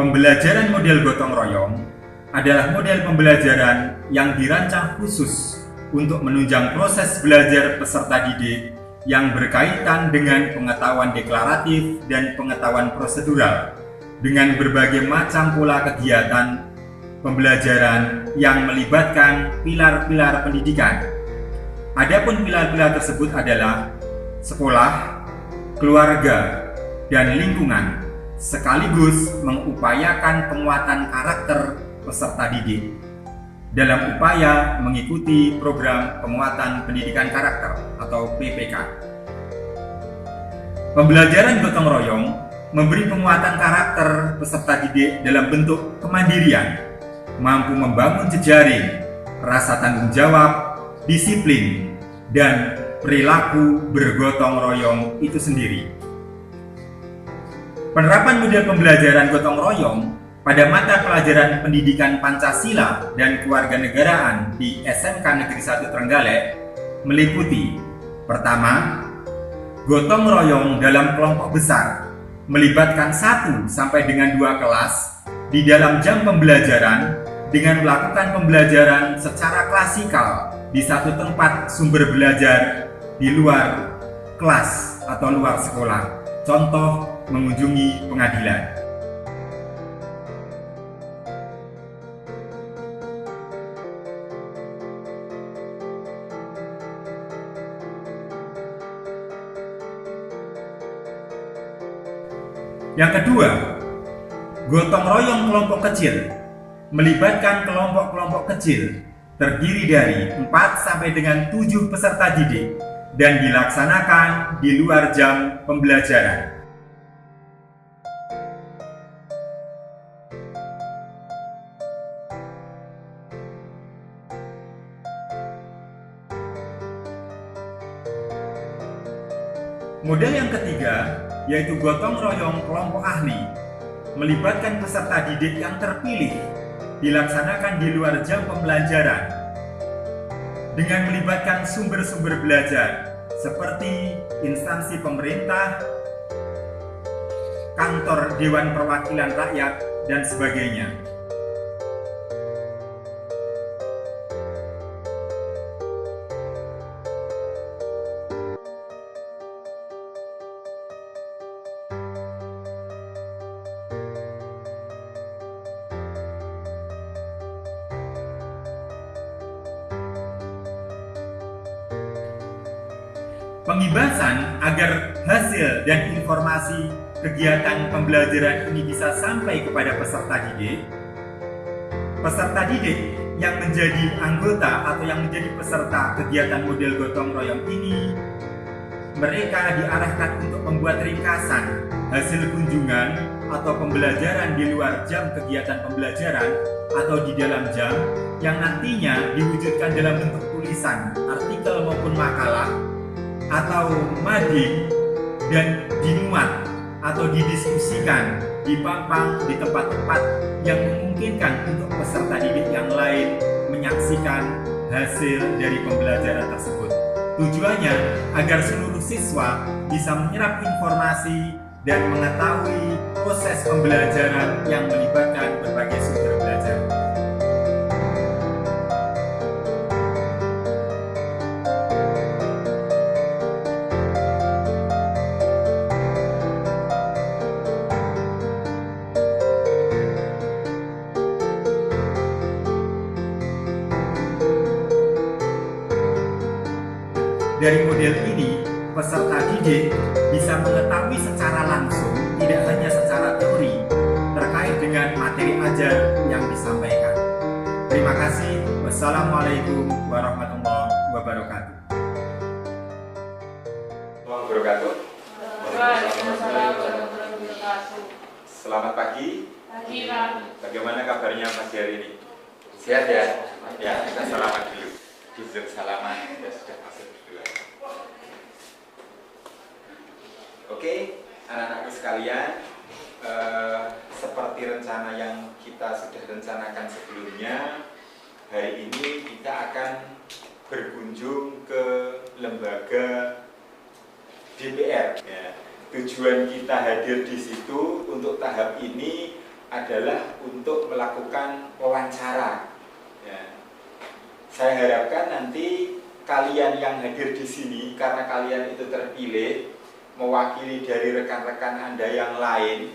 Pembelajaran model gotong royong adalah model pembelajaran yang dirancang khusus untuk menunjang proses belajar peserta didik yang berkaitan dengan pengetahuan deklaratif dan pengetahuan prosedural dengan berbagai macam pola kegiatan pembelajaran yang melibatkan pilar-pilar pendidikan. Adapun pilar-pilar tersebut adalah sekolah, keluarga, dan lingkungan, sekaligus mengupayakan penguatan karakter peserta didik dalam upaya mengikuti program penguatan pendidikan karakter atau PPK. Pembelajaran gotong royong memberi penguatan karakter peserta didik dalam bentuk kemandirian, mampu membangun jejaring, rasa tanggung jawab, disiplin, dan perilaku bergotong royong itu sendiri. Penerapan model pembelajaran gotong royong pada mata pelajaran pendidikan Pancasila dan Kewarganegaraan di SMK Negeri 1 Trenggalek meliputi: pertama, gotong royong dalam kelompok besar melibatkan 1 sampai dengan 2 kelas di dalam jam pembelajaran dengan melakukan pembelajaran secara klasikal di satu tempat sumber belajar di luar kelas atau luar sekolah. Contoh, mengunjungi pengadilan. Yang kedua, gotong royong kelompok kecil melibatkan kelompok-kelompok kecil terdiri dari 4 sampai dengan 7 peserta didik dan dilaksanakan di luar jam pembelajaran. Model yang ketiga yaitu gotong royong kelompok ahli melibatkan peserta didik yang terpilih dilaksanakan di luar jam pembelajaran dengan melibatkan sumber-sumber belajar seperti instansi pemerintah, kantor Dewan Perwakilan Rakyat, dan sebagainya. Pengibasan agar hasil dan informasi kegiatan pembelajaran ini bisa sampai kepada peserta didik. Peserta didik yang menjadi anggota atau yang menjadi peserta kegiatan model gotong royong ini, mereka diarahkan untuk membuat ringkasan hasil kunjungan atau pembelajaran di luar jam kegiatan pembelajaran atau di dalam jam yang nantinya diwujudkan dalam bentuk tulisan, artikel maupun makalah atau mading dan dimuat atau didiskusikan, dipampang di tempat-tempat yang memungkinkan untuk peserta didik yang lain menyaksikan hasil dari pembelajaran tersebut. Tujuannya agar seluruh siswa bisa menyerap informasi dan mengetahui proses pembelajaran yang melibatkan berbagai sumber belajar. Dari model ini, peserta didik bisa mengetahui secara langsung, tidak hanya secara teori, terkait dengan materi ajar yang disampaikan. Terima kasih. Wassalamualaikum warahmatullahi wabarakatuh. Selamat pagi. Bagaimana kabarnya pagi hari ini? Sehat ya? Ya, kita salaman dulu. Duduk salaman, ya sudah masuk dulu. Oke, anak-anakku sekalian, seperti rencana yang kita sudah rencanakan sebelumnya, hari ini kita akan berkunjung ke lembaga DPR. Ya. Tujuan kita hadir di situ untuk tahap ini adalah untuk melakukan wawancara. Ya. Saya harapkan nanti kalian yang hadir di sini, karena kalian itu terpilih mewakili dari rekan-rekan Anda yang lain,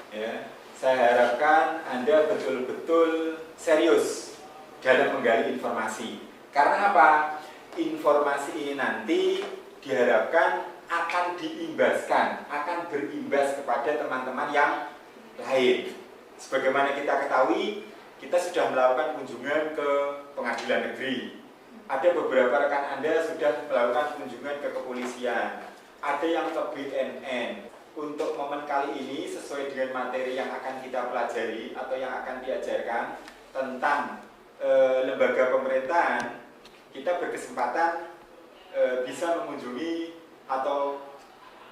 ya, saya harapkan Anda betul-betul serius dalam menggali informasi. Karena apa? Informasi ini nanti diharapkan akan diimbaskan, akan berimbas kepada teman-teman yang lain. Sebagaimana kita ketahui, kita sudah melakukan kunjungan ke pengadilan negeri. Ada beberapa rekan Anda sudah melakukan kunjungan ke kepolisian. Ada yang ke BNN. Untuk momen kali ini sesuai dengan materi yang akan kita pelajari atau yang akan diajarkan tentang lembaga pemerintahan, kita berkesempatan bisa mengunjungi atau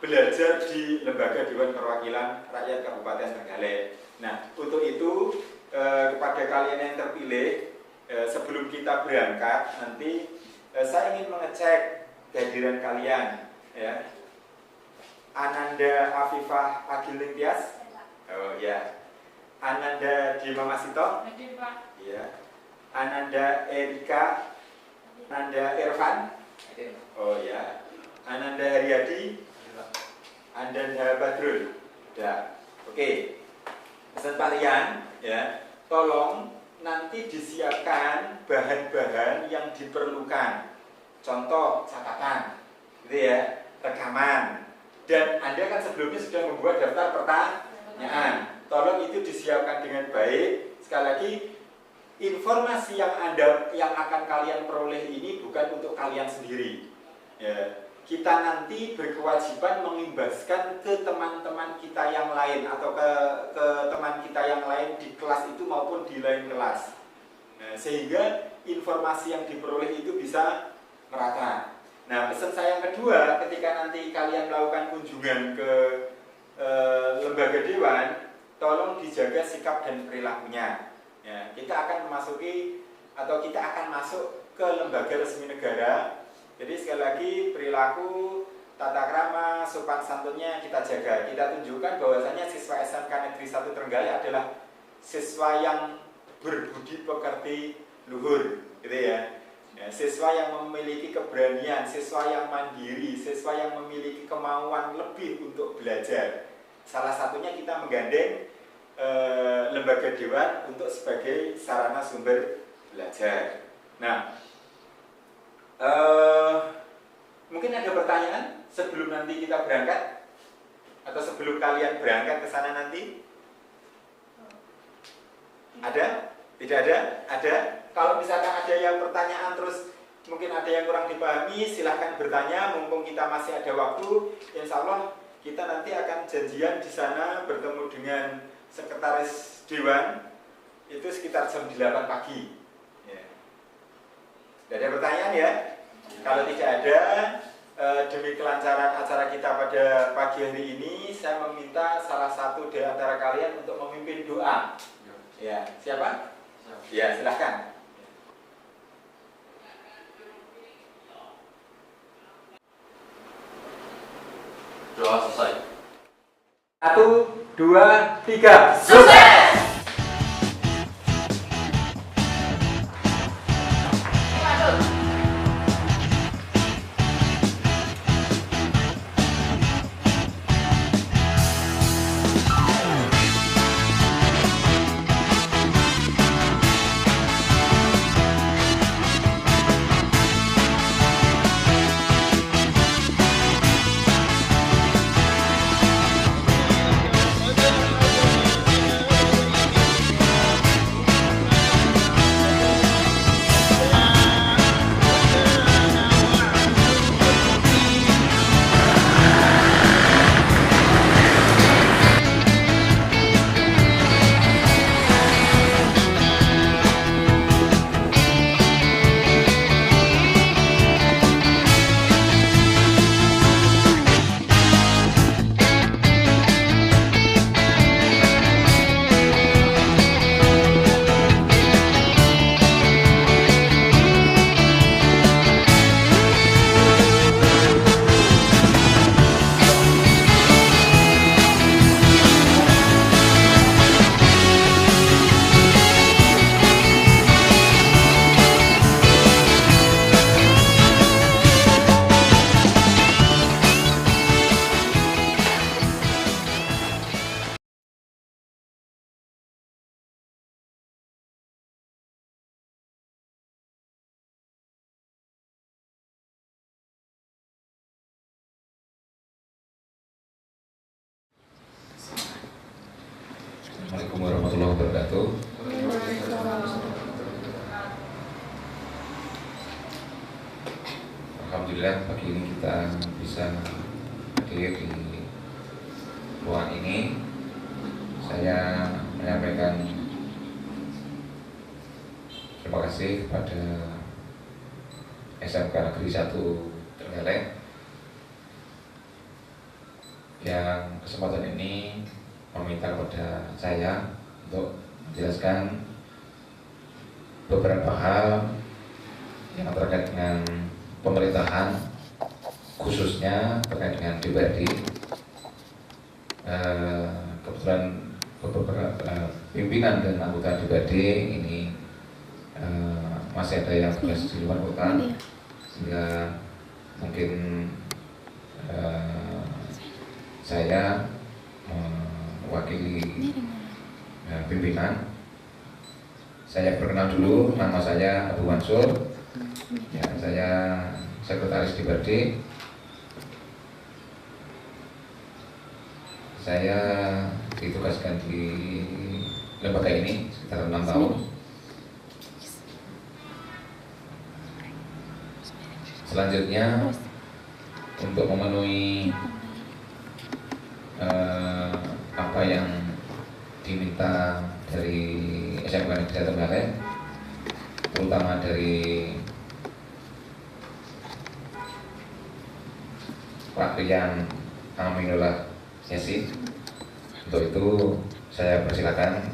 belajar di Lembaga Dewan Perwakilan Rakyat Kabupaten Trenggalek. Nah, untuk itu kepada kalian yang terpilih, sebelum kita berangkat nanti, saya ingin mengecek kehadiran kalian, ya. Ananda Afifah Agil Tias, oh ya. Ananda Dima Masito, ya. Ananda Erika, Ananda Irfan, oh ya. Ananda Haryadi, Ananda Badrul, ya. Oke. Pesan kalian, ya, tolong nanti disiapkan bahan-bahan yang diperlukan. Contoh catatan, gitu ya, rekaman. Dan Anda kan sebelumnya sudah membuat daftar pertanyaan. Tolong itu disiapkan dengan baik. Sekali lagi, informasi yang akan kalian peroleh ini bukan untuk kalian sendiri. Ya, kita nanti berkewajiban mengimbaskan ke teman-teman kita yang lain atau ke teman kita yang lain di kelas itu maupun di lain kelas. Nah, sehingga informasi yang diperoleh itu bisa merata. Nah, pesan saya yang kedua, ketika nanti kalian melakukan kunjungan ke lembaga dewan, tolong dijaga sikap dan perilakunya. Ya, kita akan memasuki atau kita akan masuk ke lembaga resmi negara. Jadi sekali lagi, perilaku, tata krama, sopan santunnya kita jaga. Kita tunjukkan bahwasanya siswa SMK Negeri 1 Trenggalek adalah siswa yang berbudi pekerti luhur, gitu ya. Ya, siswa yang memiliki keberanian, siswa yang mandiri, siswa yang memiliki kemauan lebih untuk belajar. Salah satunya kita menggandeng lembaga dewan untuk sebagai sarana sumber belajar. Nah, mungkin ada pertanyaan sebelum nanti kita berangkat atau sebelum kalian berangkat ke sana nanti? Ada? Tidak ada? Ada? Kalau misalkan ada yang pertanyaan terus mungkin ada yang kurang dipahami, silahkan bertanya. Mumpung kita masih ada waktu, insya Allah kita nanti akan janjian di sana bertemu dengan sekretaris dewan itu sekitar jam 8 pagi. Ya. Tidak ada pertanyaan ya? Kalau tidak ada, demi kelancaran acara kita pada pagi hari ini, saya meminta salah satu di antara kalian untuk memimpin doa. Ya, siapa? Ya, silahkan. Doa selesai. 1, 2, 3. Sukses! Assalamualaikum warahmatullahi wabarakatuh. Alhamdulillah pagi ini kita bisa hadir di ruangan ini. Saya menyampaikan terima kasih kepada SMK Negeri 1 Trenggalek yang kesempatan ini meminta kepada saya untuk menjelaskan beberapa hal yang terkait dengan pemerintahan, khususnya terkait dengan DPRD. Kebetulan beberapa pimpinan dan anggota DPRD ini masih ada yang bertugas di luar kota, sehingga mungkin saya mewakili pimpinan. Saya perkenal dulu, nama saya Abu Mansur. Ya, saya sekretaris DPRD. Saya ditugaskan di lembaga ini sekitar 6 tahun. Selanjutnya, untuk memenuhi apa yang diminta dari SMK Negeri Trenggalek, terutama dari Pak Rian Aminullah Yesi. Untuk itu saya persilakan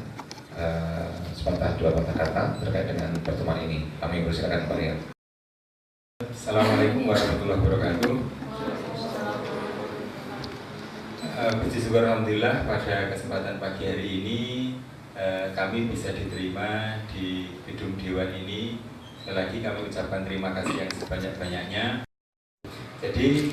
sepatah dua patah kata terkait dengan pertemuan ini. Kami persilakan Pak Rian. Assalamualaikum warahmatullahi wabarakatuh. Puji syukur alhamdulillah pada kesempatan pagi hari ini kami bisa diterima di gedung Dewan ini. Sekali lagi kami ucapkan terima kasih yang sebanyak-banyaknya. Jadi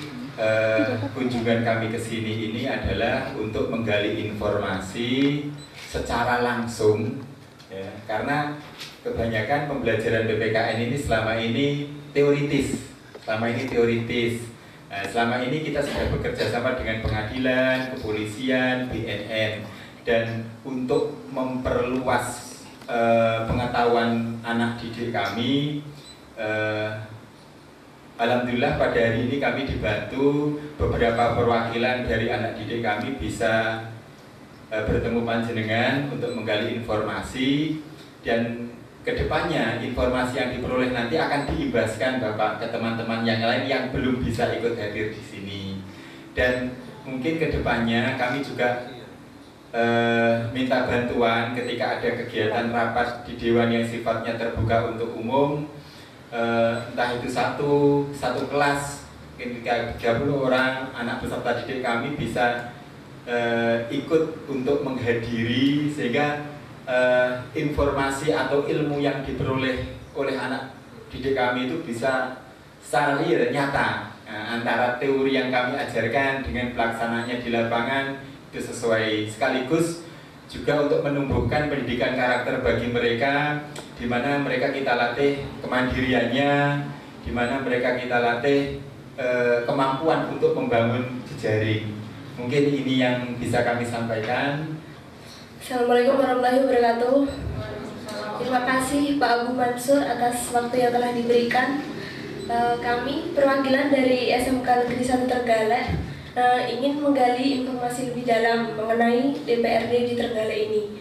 kunjungan kami ke sini ini adalah untuk menggali informasi secara langsung, ya, karena kebanyakan pembelajaran PPKN ini selama ini teoritis. Selama ini kita sudah bekerja sama dengan pengadilan, kepolisian, BNN, dan untuk memperluas pengetahuan anak didik kami, alhamdulillah pada hari ini kami dibantu beberapa perwakilan dari anak didik kami bisa bertemu panjenengan untuk menggali informasi, dan kedepannya informasi yang diperoleh nanti akan diibaskan Bapak ke teman-teman yang lain yang belum bisa ikut hadir di sini. Dan mungkin kedepannya kami juga minta bantuan ketika ada kegiatan rapat di Dewan yang sifatnya terbuka untuk umum, entah itu satu kelas, ketika 30 orang anak peserta didik kami bisa ikut untuk menghadiri, sehingga informasi atau ilmu yang diperoleh oleh anak didik kami itu bisa secara real, nyata, antara teori yang kami ajarkan dengan pelaksanaannya di lapangan itu sesuai, sekaligus juga untuk menumbuhkan pendidikan karakter bagi mereka, di mana mereka kita latih kemandiriannya, di mana mereka kita latih kemampuan untuk membangun jejaring. Mungkin ini yang bisa kami sampaikan. Assalamualaikum warahmatullahi wabarakatuh. Terima kasih Pak Abu Mansur atas waktu yang telah diberikan. Kami perwakilan dari SMK Negeri 1 Trenggalek ingin menggali informasi lebih dalam mengenai DPRD di Trenggalek ini.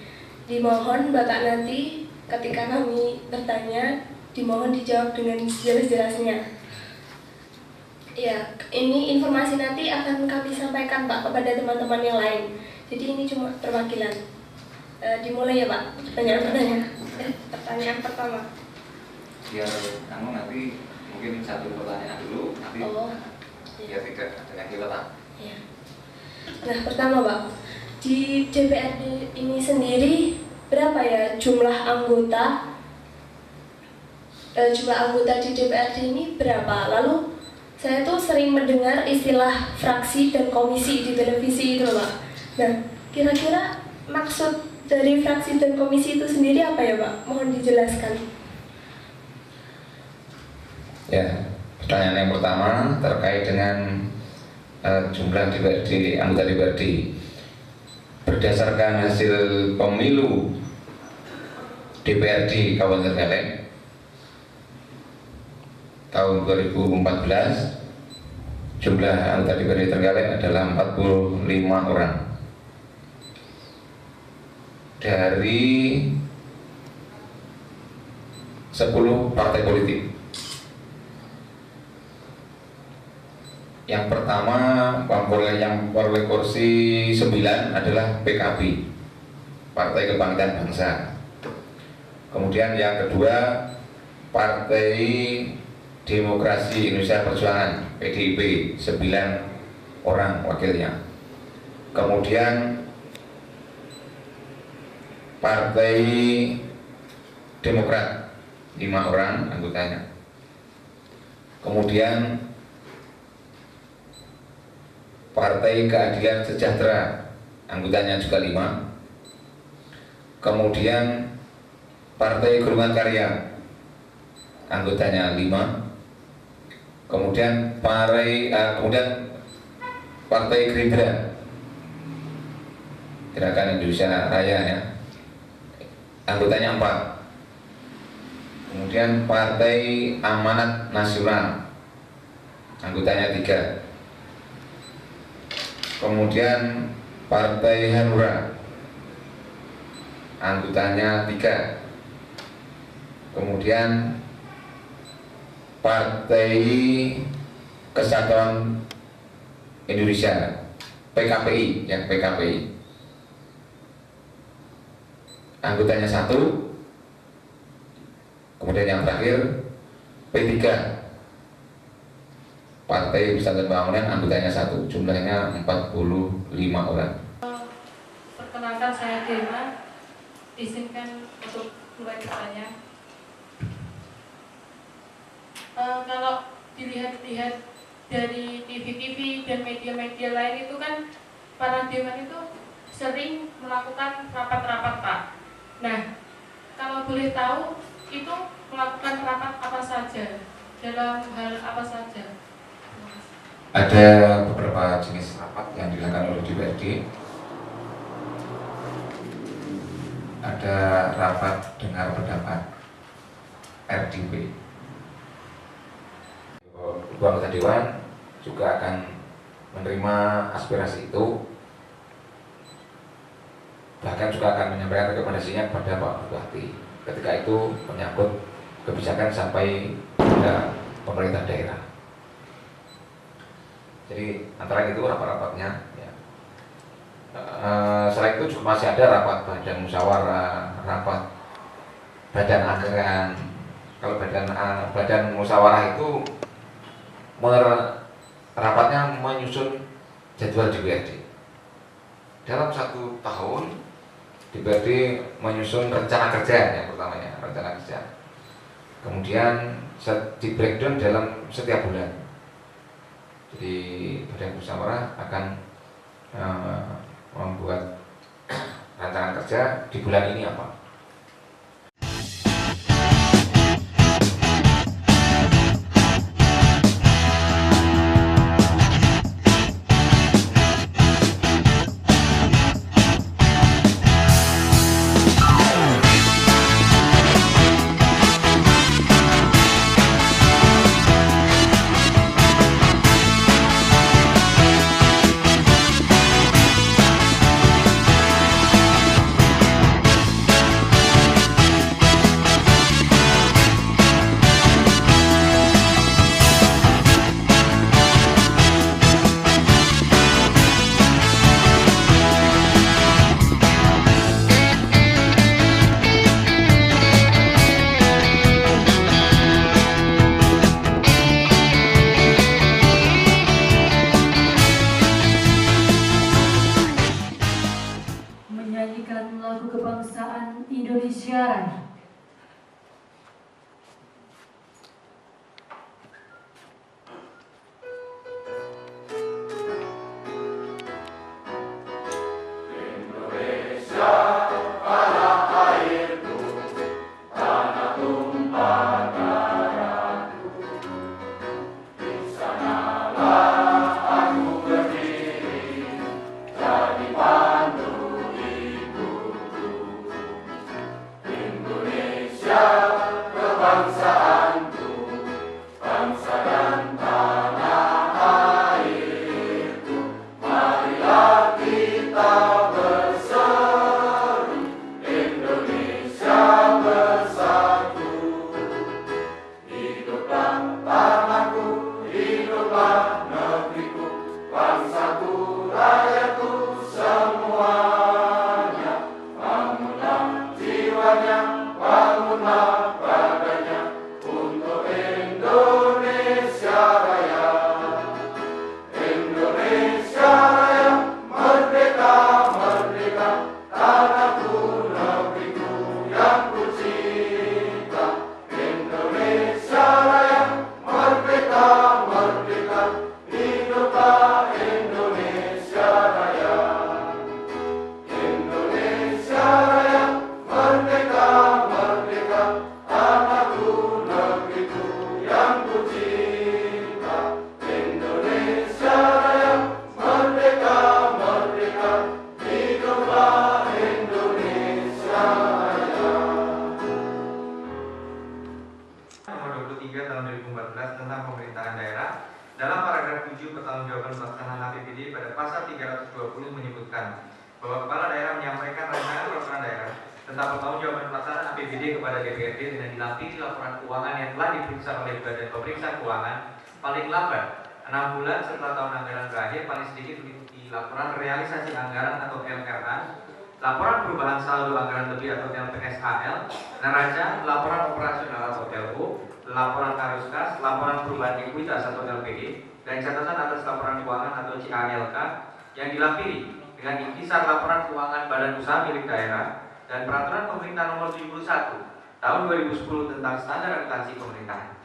Dimohon Bapak nanti ketika kami bertanya, dimohon dijawab dengan sejelas-jelasnya. Ya, ini informasi nanti akan kami sampaikan Pak kepada teman-teman yang lain. Jadi ini cuma perwakilan. Dimulai ya Pak, pertanyaan pertama. Biar kamu nanti mungkin satu pertanyaan dulu, nanti biar tidak ada yang hilang. Ya. Nah pertama Pak, di DPRD ini sendiri berapa ya jumlah anggota? Jumlah anggota di DPRD ini berapa? Lalu saya tuh sering mendengar istilah fraksi dan komisi di televisi itu Pak. Nah kira-kira maksud dari fraksi dan komisi itu sendiri apa ya Pak? Mohon dijelaskan. Ya, pertanyaan yang pertama terkait dengan jumlah DPRD, anggota DPRD. berdasarkan hasil pemilu DPRD Kabupaten Trenggalek tahun 2014, jumlah anggota DPRD Trenggalek adalah 45 orang. Dari 10 partai politik. Yang pertama yang peroleh kursi 9 adalah PKB, Partai Kebangkitan Bangsa. Kemudian yang kedua Partai Demokrasi Indonesia Perjuangan PDIP, 9 orang wakilnya. Kemudian Partai Demokrat, 5 orang anggotanya. Kemudian Partai Keadilan Sejahtera, anggotanya juga 5. Kemudian Partai Golongan Karya, anggotanya 5. Kemudian Partai Gerindra, Gerakan Indonesia Raya ya, anggotanya 4. Kemudian Partai Amanat Nasional, anggotanya 3. Kemudian Partai Hanura, anggotanya 3. Kemudian Partai Kesatuan Indonesia PKPI, yang PKPI, anggotanya 1. Kemudian yang terakhir P3, Partai Persatuan Pembangunan, anggotanya 1, jumlahnya 45 orang. Perkenalkan, saya Dirma, izinkan untuk mulai bertanya. Kalau dilihat-lihat dari TV-TV dan media-media lain itu kan para dewan itu sering melakukan rapat-rapat, Pak. Nah, kalau boleh tahu itu melakukan rapat apa saja, dalam hal apa saja? Ada beberapa jenis rapat yang dilakukan oleh DPRD. Ada rapat dengar pendapat RDP. Ibu anggota Dewan juga akan menerima aspirasi itu, bahkan juga akan menyampaikan rekomendasinya kepada Pak Bupati ketika itu menyangkut kebijakan sampai pada pemerintah daerah. Jadi antara itu rapat-rapatnya ya. Selain itu juga masih ada rapat badan musyawarah, rapat badan anggaran. Kalau badan musyawarah itu rapatnya menyusun jadwal DPRD. Dalam 1 tahun DPRD menyusun rencana kerja, yang pertamanya rencana kerja. Kemudian di breakdown dalam setiap bulan. Jadi badan musyawarah akan membuat rancangan kerja di bulan ini apa. Menyanyikan lagu kebangsaan Indonesia Raya. Di sanalah aku berdiri, jadi pandu Tahun 2014 tentang pemerintahan daerah. Dalam paragraf 7 pertanggungjawaban pelaksanaan APBD pada pasal 320 menyebutkan bahwa kepala daerah menyampaikan rancangan peraturan daerah tentang pertanggungjawaban pelaksanaan APBD kepada DPRD dengan dilampiri laporan keuangan yang telah diperiksa oleh Badan Pemeriksa Keuangan paling lambat 6 bulan setelah tahun anggaran berakhir, paling sedikit meliputi laporan realisasi anggaran atau LRA, laporan perubahan saldo anggaran lebih atau LPSAL, neraca, laporan operasional atau LO, laporan arus kas, laporan perubahan ekuitas atau LPE, dan catatan atas laporan keuangan atau CALK yang dilampiri dengan intisar laporan keuangan badan usaha milik daerah dan peraturan pemerintah nomor 71 tahun 2010 tentang standar akuntansi pemerintahan.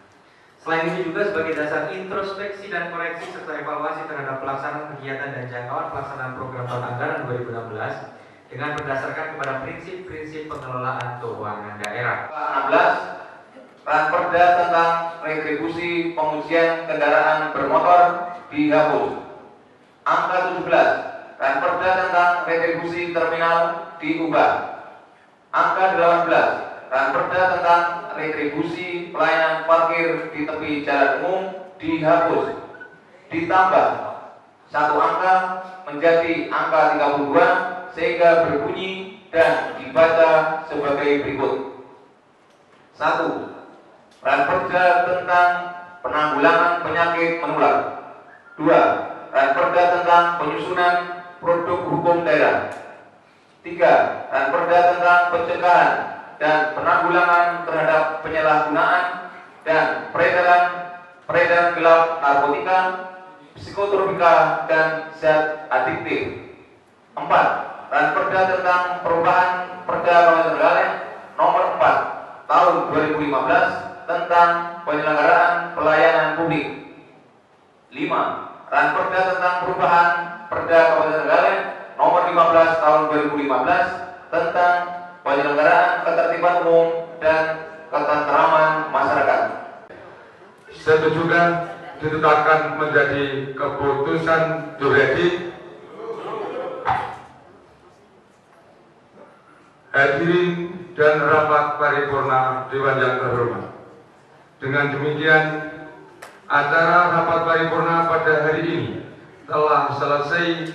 Selain itu juga sebagai dasar introspeksi dan koreksi serta evaluasi terhadap pelaksanaan kegiatan dan jangkauan pelaksanaan program tahun anggaran 2016 dengan berdasarkan kepada prinsip-prinsip pengelolaan keuangan daerah. 16. Ranperda tentang retribusi pengujian kendaraan bermotor dihapus. Angka 17. Ranperda tentang retribusi terminal diubah. Angka 18. Ranperda tentang retribusi pelayanan parkir di tepi jalan umum dihapus. Ditambah satu angka menjadi angka 32 sehingga berbunyi dan dibaca sebagai berikut. 1. Ranperda tentang penanggulangan penyakit menular. 2. Ranperda tentang penyusunan produk hukum daerah. 3. Ranperda tentang pencegahan dan penanggulangan terhadap penyalahgunaan dan peredaran gelap narkotika, psikotropika dan zat adiktif. 4. Ranperda tentang perubahan Perda Kabupaten Trenggalek nomor 4 tahun 2015 tentang penyelenggaraan pelayanan publik. 5. Ranperda tentang perubahan Perda Kabupaten Trenggalek nomor 15 tahun 2015 tentang penyelenggaraan ketertiban umum dan ketentraman masyarakat. Setujukan ditetapkan menjadi keputusan Duredi. Hadirin dan rapat paripurna Dewan yang terhormat. Dengan demikian, acara rapat paripurna pada hari ini telah selesai.